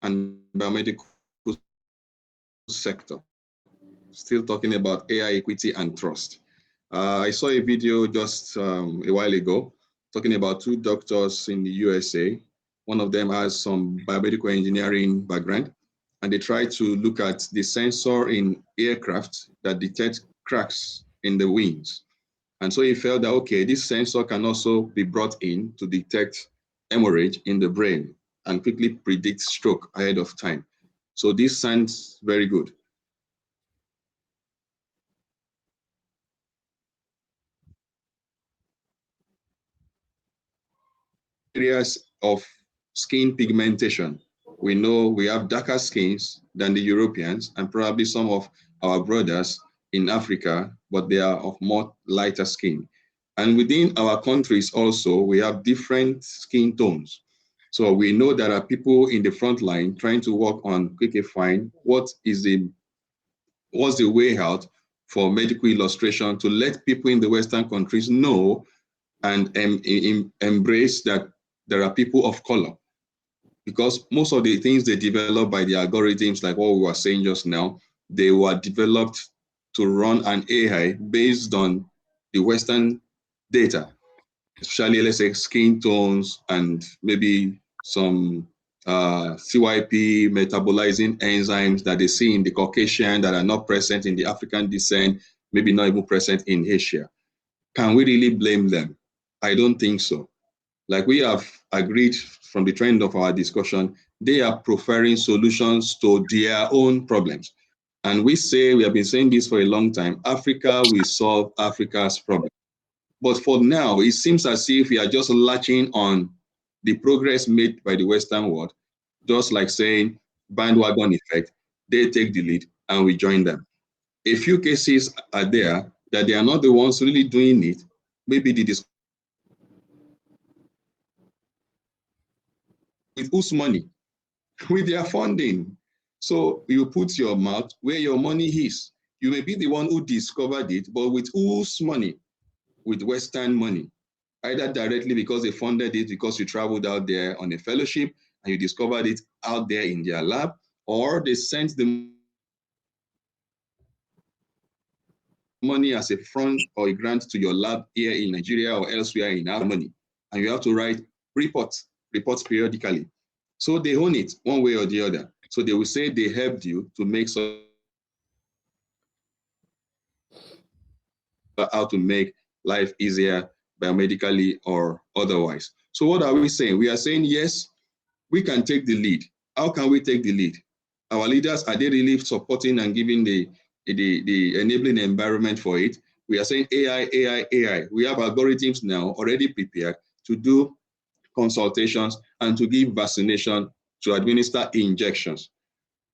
and biomedical sector. Still talking about AI equity and trust. I saw a video just a while ago talking about two doctors in the USA. One of them has some biomedical engineering background, and they tried to look at the sensor in aircraft that detects cracks in the wings. And so he felt that, okay, this sensor can also be brought in to detect hemorrhage in the brain and quickly predict stroke ahead of time. So this sounds very good. Areas of skin pigmentation. We know we have darker skins than the Europeans and probably some of our brothers in Africa, but they are of more lighter skin. And within our countries also, we have different skin tones. So we know there are people in the front line trying to work on quickly find what's the way out for medical illustration to let people in the Western countries know and embrace that there are people of color, because most of the things they develop by the algorithms, like what we were saying just now, they were developed to run an AI based on the Western data, especially, let's say, skin tones and maybe some CYP metabolizing enzymes that they see in the Caucasian that are not present in the African descent, maybe not even present in Asia. Can we really blame them? I don't think so. Like we have agreed from the trend of our discussion, they are preferring solutions to their own problems. And we have been saying this for a long time, Africa will solve Africa's problem. But for now, it seems as if we are just latching on the progress made by the Western world, just like saying bandwagon effect, they take the lead and we join them. A few cases are there that they are not the ones really doing it. Maybe the with whose money? With their funding. So you put your mouth where your money is. You may be the one who discovered it, but with whose money? With Western money. Either directly because they funded it because you traveled out there on a fellowship and you discovered it out there in their lab, or they sent the money as a front or a grant to your lab here in Nigeria or elsewhere in our money. And you have to write reports periodically. So they own it one way or the other. So they will say they helped you to make how to make life easier biomedically or otherwise. So what are we saying? We are saying, yes, we can take the lead. How can we take the lead? Our leaders, are they really supporting and giving the enabling environment for it? We are saying AI, AI, AI. We have algorithms now already prepared to do consultations and to give vaccination, to administer injections.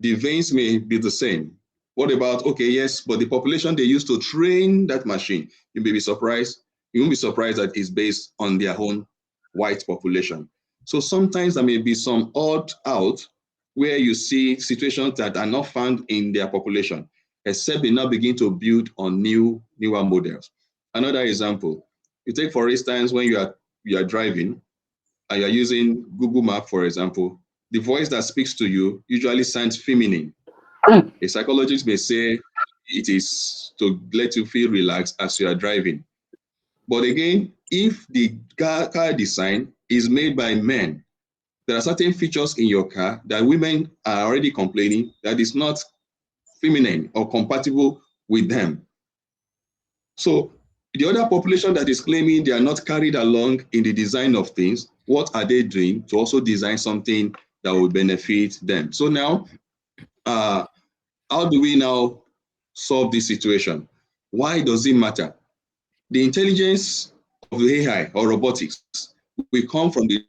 The veins may be the same. What about, okay, yes, but the population they used to train that machine, you may be surprised. You won't be surprised that it's based on their own white population. So sometimes there may be some odd out where you see situations that are not found in their population, except they now begin to build on newer models. Another example, you take, for instance, when you are driving and you're using Google Map, for example, the voice that speaks to you usually sounds feminine. A psychologist may say it is to let you feel relaxed as you are driving. But again, if the car design is made by men, there are certain features in your car that women are already complaining that is not feminine or compatible with them. So the other population that is claiming they are not carried along in the design of things, what are they doing to also design something that will benefit them? So now, how do we now solve this situation? Why does it matter? The intelligence of the AI or robotics will come from the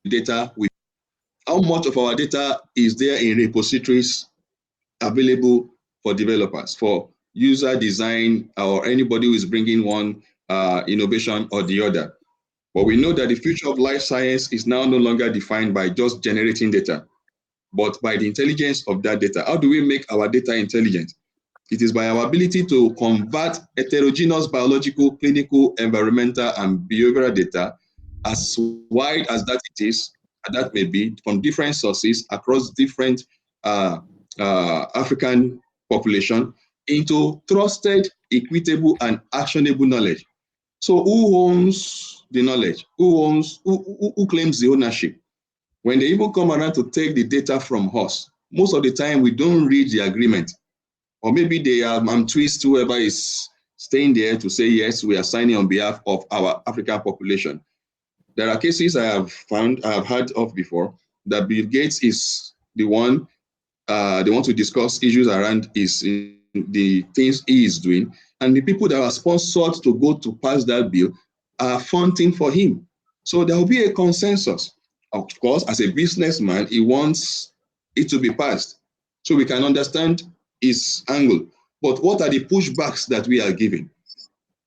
data. How much of our data is there in repositories available for developers, for user design, or anybody who is bringing one innovation or the other? But we know that the future of life science is now no longer defined by just generating data, but by the intelligence of that data. How do we make our data intelligent? It is by our ability to convert heterogeneous biological, clinical, environmental, and behavioral data as wide as that may be, from different sources across different African population, into trusted, equitable, and actionable knowledge. So who owns the knowledge? Who claims the ownership? When they even come around to take the data from us, most of the time we don't read the agreement. Or maybe they are twist whoever is staying there to say, yes, we are signing on behalf of our African population. There are cases I have heard of before, that Bill Gates is the one, they want to discuss issues around the things he is doing. And the people that are sponsored to go to pass that bill are funding for him. So there will be a consensus. Of course, as a businessman, he wants it to be passed so we can understand his angle. But what are the pushbacks that we are giving?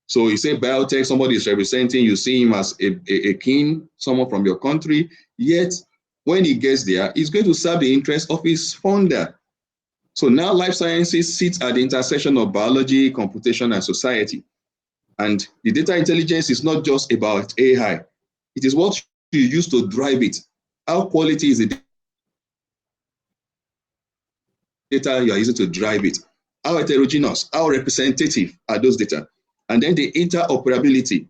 So you say biotech, somebody is representing, you see him as a king, someone from your country, yet when he gets there, he's going to serve the interest of his founder. So now life sciences sits at the intersection of biology, computation, and society. And the data intelligence is not just about AI. It is what you use to drive it. How quality is the data you are using to drive it? How heterogeneous, how representative are those data? And then the interoperability.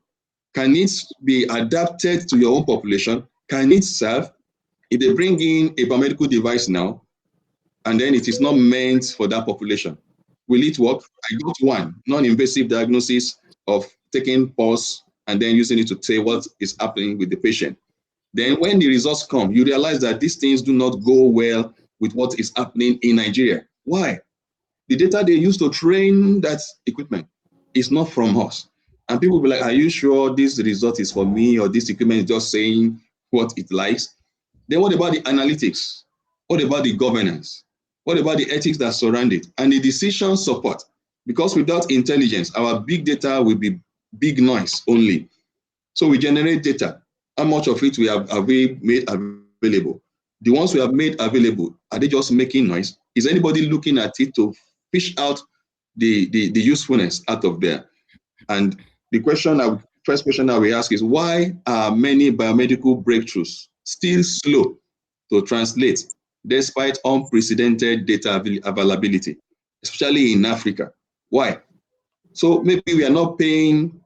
Can it be adapted to your own population? Can it serve? If they bring in a biomedical device now, and then it is not meant for that population, will it work? I got one non-invasive diagnosis of taking pulse and then using it to say what is happening with the patient. Then when the results come, you realize that these things do not go well with what is happening in Nigeria. Why? The data they use to train that equipment is not from us. And people will be like, are you sure this result is for me, or this equipment is just saying what it likes? Then what about the analytics? What about the governance? What about the ethics that surround it? And the decision support? Because without intelligence, our big data will be big noise only. So we generate data. How much of it have we made available? The ones we have made available, are they just making noise? Is anybody looking at it to fish out the usefulness out of there? And the first question I will ask is, why are many biomedical breakthroughs still slow to translate despite unprecedented data availability, especially in Africa? Why? So maybe we are not paying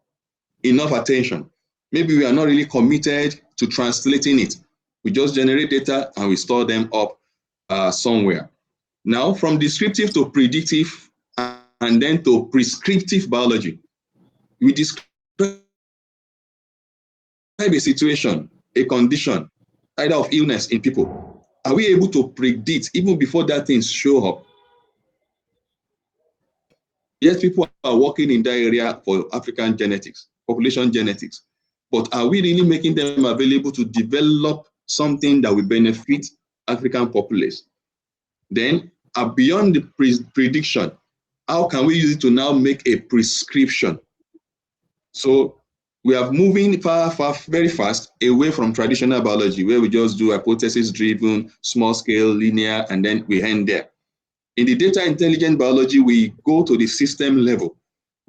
enough attention. Maybe we are not really committed to translating it. We just generate data and we store them up somewhere. Now, from descriptive to predictive and then to prescriptive biology, we describe a situation, a condition, either of illness in people. Are we able to predict even before that things show up? Yes, people are working in that area for African genetics, population genetics, but are we really making them available to develop something that will benefit African populace? Then, beyond the prediction, how can we use it to now make a prescription? So we are moving very fast away from traditional biology, where we just do hypothesis-driven, small-scale, linear, and then we end there. In the data intelligent biology, we go to the system level.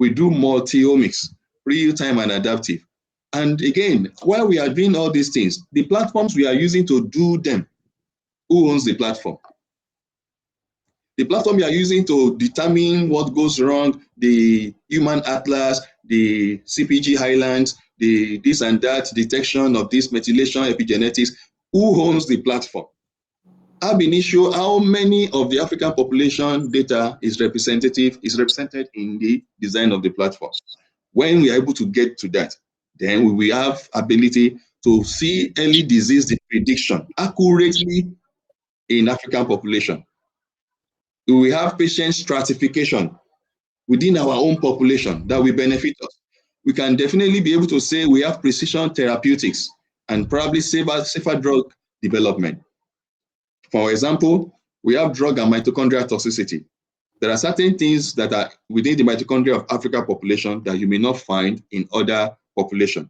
We do multi-omics, real-time and adaptive. And again, while we are doing all these things, the platforms we are using to do them, who owns the platform? The platform you are using to determine what goes wrong, the human atlas, the CPG highlands, the this and that detection of this methylation epigenetics, who owns the platform? Ab initio, how many of the African population data is represented in the design of the platform? When we are able to get to that, then we will have ability to see early disease prediction accurately in African population. We will have patient stratification within our own population that will benefit us. We can definitely be able to say we have precision therapeutics and probably safer drug development. For example, we have drug and mitochondrial toxicity. There are certain things that are within the mitochondria of African population that you may not find in other populations.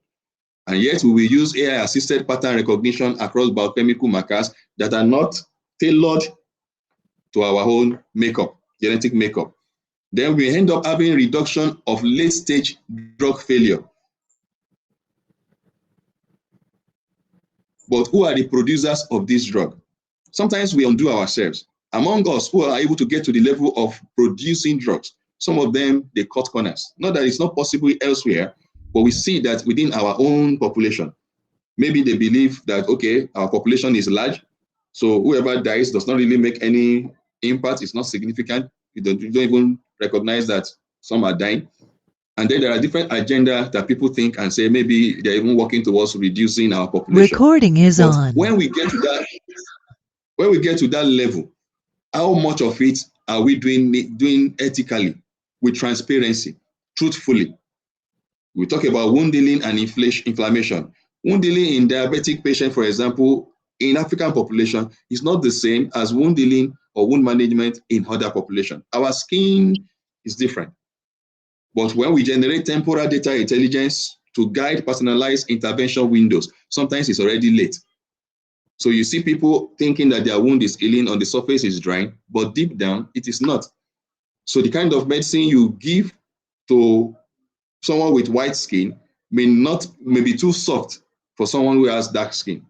And yet we will use AI-assisted pattern recognition across biochemical markers that are not tailored to our own makeup, genetic makeup. Then we end up having reduction of late-stage drug failure. but who are the producers of this drug? Sometimes we undo ourselves. Among us who are able to get to the level of producing drugs, some of them, they cut corners. Not that it's not possible elsewhere, but we see that within our own population, maybe they believe that, okay, our population is large, so whoever dies does not really make any impact, it's not significant. You don't even recognize that some are dying. And then there are different agendas that people think and say maybe they're even working towards reducing our population. Recording is But on. when we get to that level, how much of it are we doing ethically, with transparency, truthfully? We talk about wound healing and inflammation. Wound healing in diabetic patient, for example, in African population is not the same as wound healing or wound management in other population. Our skin is different. But when we generate temporal data intelligence to guide personalized intervention windows, sometimes it's already late. So you see people thinking that their wound is healing, on the surface is drying, but deep down it is not. So the kind of medicine you give to someone with white skin may be too soft for someone who has dark skin,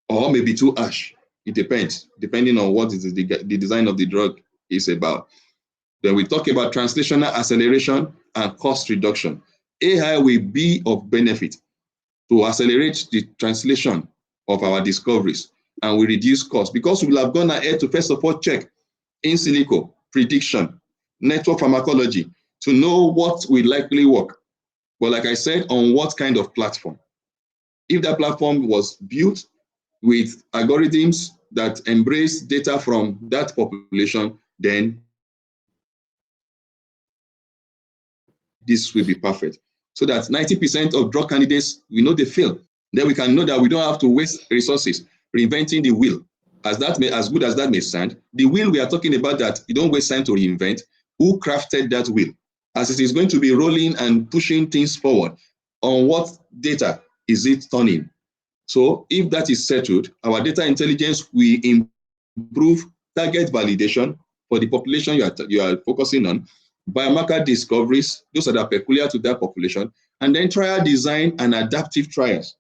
or maybe too harsh. It depends, depending on what is the design of the drug is about. Then we talk about translational acceleration and cost reduction. AI will be of benefit to accelerate the translation of our discoveries, and we reduce costs because we will have gone ahead to first of all check in silico prediction, network pharmacology, to know what will likely work. But like I said, on what kind of platform? If that platform was built with algorithms that embrace data from that population, then this will be perfect. So that 90% of drug candidates, we know they fail. Then we can know that we don't have to waste resources reinventing the wheel. As good as that may sound, the wheel we are talking about, that you don't waste time to reinvent. Who crafted that wheel? As it is going to be rolling and pushing things forward, on what data is it turning? So if that is settled, our data intelligence will improve target validation for the population you are focusing on, biomarker discoveries, those that are peculiar to that population, and then trial design and adaptive trials.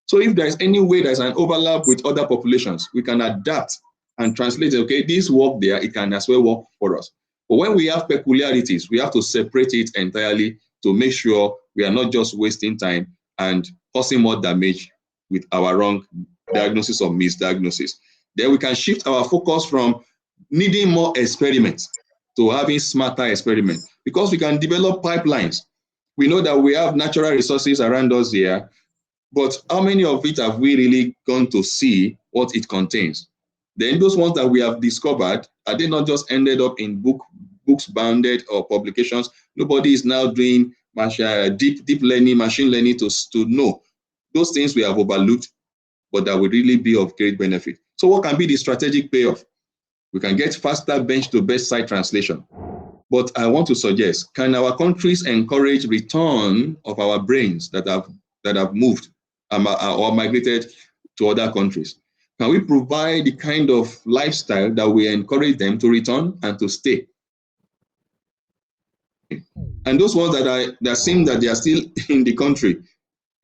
So if there's any way there's an overlap with other populations, we can adapt and translate, okay, this work there, it can as well work for us. But when we have peculiarities, we have to separate it entirely to make sure we are not just wasting time and causing more damage with our wrong diagnosis or misdiagnosis. Then we can shift our focus from needing more experiments to having smarter experiments, because we can develop pipelines. We know that we have natural resources around us here, but how many of it have we really gone to see what it contains? Then those ones that we have discovered, are they not just ended up in books bounded or publications? Nobody is now doing deep learning, machine learning to know those things we have overlooked, but that will really be of great benefit. So what can be the strategic payoff? We can get faster bench-to-bedside translation. But I want to suggest, can our countries encourage return of our brains that have moved or migrated to other countries? Can we provide the kind of lifestyle that we encourage them to return and to stay? And those ones that seem that they are still in the country,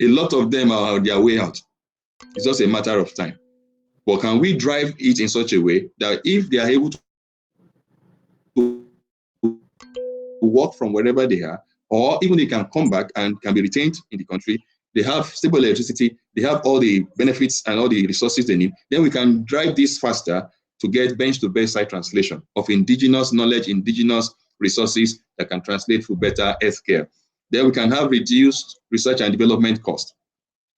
a lot of them are on their way out. It's just a matter of time. But can we drive it in such a way that if they are able to work from wherever they are, or even they can come back and can be retained in the country, they have stable electricity, they have all the benefits and all the resources they need, then we can drive this faster to get bench-to-bedside translation of indigenous knowledge, indigenous resources that can translate for better healthcare. Then we can have reduced research and development cost.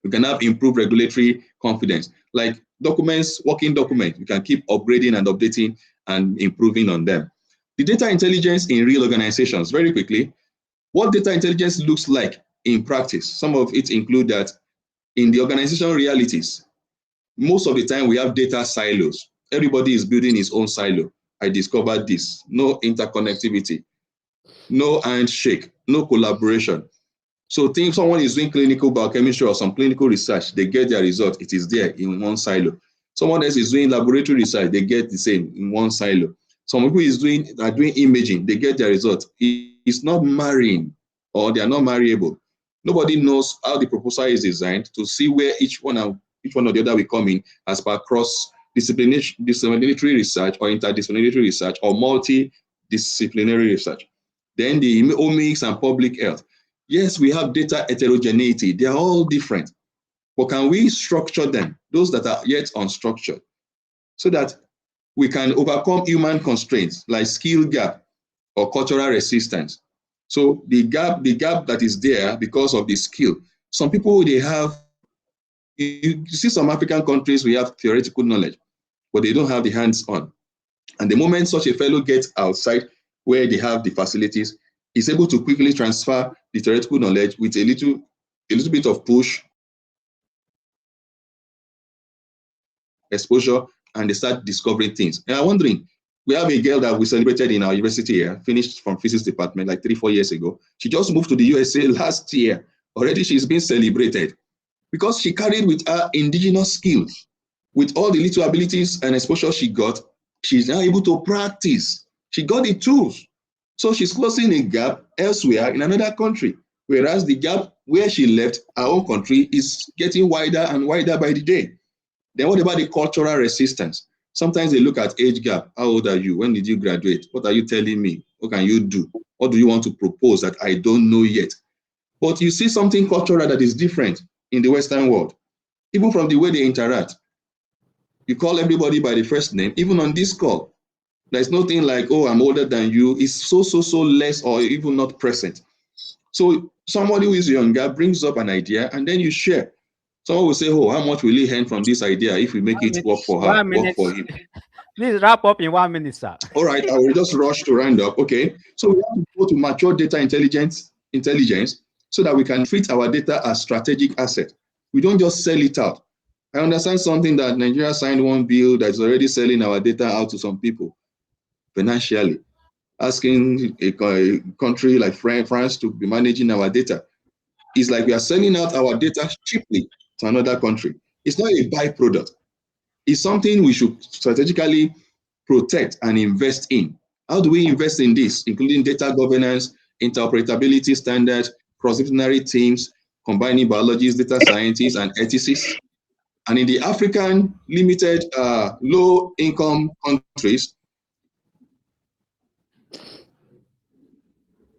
We can have improved regulatory confidence. Like documents, working documents, we can keep upgrading and updating and improving on them. The data intelligence in real organizations, very quickly, what data intelligence looks like in practice. Some of it include that in the organizational realities, most of the time we have data silos. Everybody is building his own silo. I discovered this. No interconnectivity, no handshake, no collaboration. So think someone is doing clinical biochemistry or some clinical research, they get their result, it is there in one silo. Someone else is doing laboratory research, they get the same in one silo. Some people are doing imaging, they get their result. It's not marrying, or they are not marryable. Nobody knows how the proposal is designed to see where each one which one or the other will come in as per cross-disciplinary research or interdisciplinary research or multidisciplinary research. Then the omics and public health. Yes, we have data heterogeneity. They are all different. But can we structure them, those that are yet unstructured, so that we can overcome human constraints like skill gap or cultural resistance? So the gap that is there because of the skill. Some people, they have, you see some African countries, we have theoretical knowledge, but they don't have the hands-on. And the moment such a fellow gets outside where they have the facilities, is able to quickly transfer the theoretical knowledge with a little bit of push, exposure, and they start discovering things. And I'm wondering, we have a girl that we celebrated in our university here, finished from physics department like 3-4 years ago. She just moved to the USA last year. Already she's been celebrated because she carried with her indigenous skills. With all the little abilities and exposure she got, she's now able to practice. She got the tools. So she's closing a gap elsewhere in another country, whereas the gap where she left her own country is getting wider and wider by the day. Then what about the cultural resistance? Sometimes they look at age gap. How old are you? When did you graduate? What are you telling me? What can you do? What do you want to propose that I don't know yet? But you see something cultural that is different in the Western world, even from the way they interact. You call everybody by the first name, even on this call. There's nothing like, oh, I'm older than you. It's so less or even not present. So somebody who is younger brings up an idea and then you share. Someone will say, oh, how much will he earn from this idea if we make it work for her, work for him? Please wrap up in 1 minute, sir. All right, I will just rush to round up. Okay, so we have to go to mature data intelligence so that we can treat our data as strategic asset. We don't just sell it out. I understand something that Nigeria signed one bill that is already selling our data out to some people financially, asking a country like France to be managing our data. It's like we are selling out our data cheaply to another country. It's not a byproduct. It's something we should strategically protect and invest in. How do we invest in this, including data governance, interoperability standards, cross-disciplinary teams, combining biologists, data scientists, and ethicists? And in the African limited low-income countries,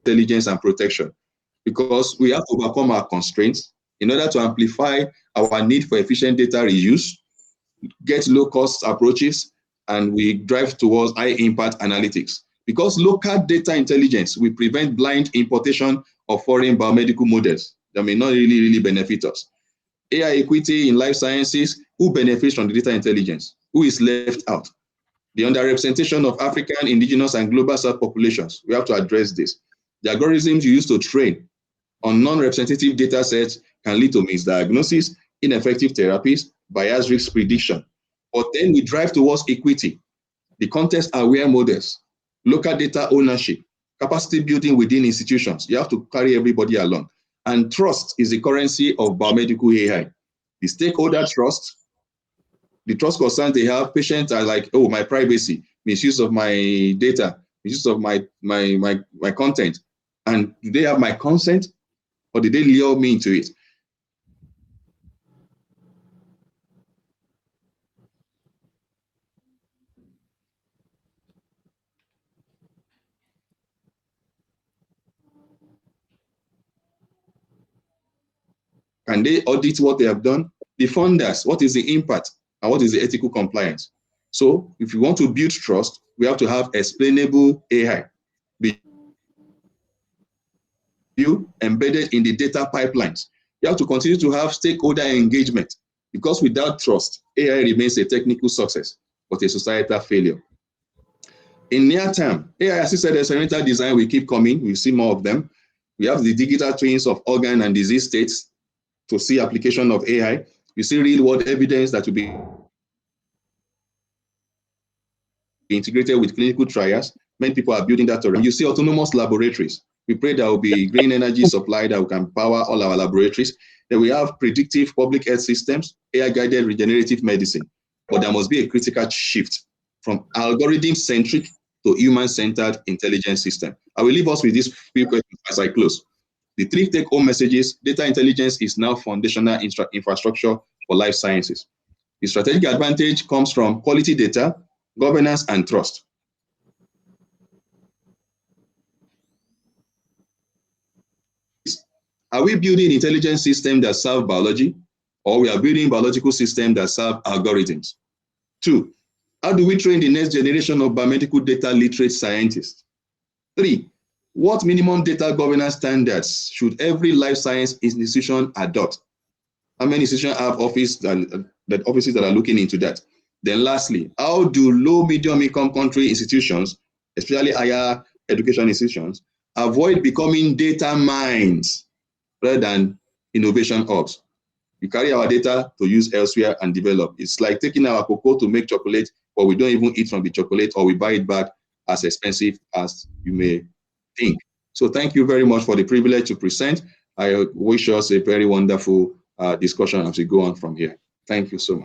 intelligence and protection, because we have to overcome our constraints in order to amplify our need for efficient data reuse, get low-cost approaches, and we drive towards high-impact analytics. Because local data intelligence will prevent blind importation of foreign biomedical models that may not really benefit us. AI equity in life sciences, who benefits from the data intelligence? Who is left out? The underrepresentation of African, indigenous, and global South populations. We have to address this. The algorithms you use to train on non-representative data sets can lead to misdiagnosis, ineffective therapies, biased risk prediction. But then we drive towards equity, the context-aware models, local data ownership, capacity building within institutions. You have to carry everybody along. And trust is the currency of biomedical AI. The stakeholder trust, the trust concerns they have, patients are like, oh, my privacy, misuse of my data, misuse of my content. And do they have my consent or did they lure me into it? Can they audit what they have done? The funders, what is the impact and what is the ethical compliance? So if you want to build trust, we have to have explainable AI embedded in the data pipelines. You have to continue to have stakeholder engagement because without trust, AI remains a technical success, but a societal failure. In near term, AI-assisted experimental design will keep coming. We'll see more of them. We have the digital twins of organ and disease states to see application of AI. You see real-world evidence that will be integrated with clinical trials. Many people are building that around. You see autonomous laboratories. We pray there will be green energy supply that can power all our laboratories. Then we have predictive public health systems, AI-guided regenerative medicine. But there must be a critical shift from algorithm-centric to human-centered intelligence system. I will leave us with these few questions as I close. The three take-home messages: data intelligence is now foundational infrastructure for life sciences. The strategic advantage comes from quality data, governance, and trust. Are we building intelligent systems that serve biology, or we are building biological systems that serve algorithms? 2, how do we train the next generation of biomedical data literate scientists? 3, what minimum data governance standards should every life science institution adopt? How many institutions have offices that are looking into that? Then lastly, how do low, medium income country institutions, especially higher education institutions, avoid becoming data mines rather than innovation hubs? We carry our data to use elsewhere and develop. It's like taking our cocoa to make chocolate, but we don't even eat from the chocolate, or we buy it back as expensive as you may think. So thank you very much for the privilege to present. I wish us a very wonderful discussion as we go on from here. Thank you so much.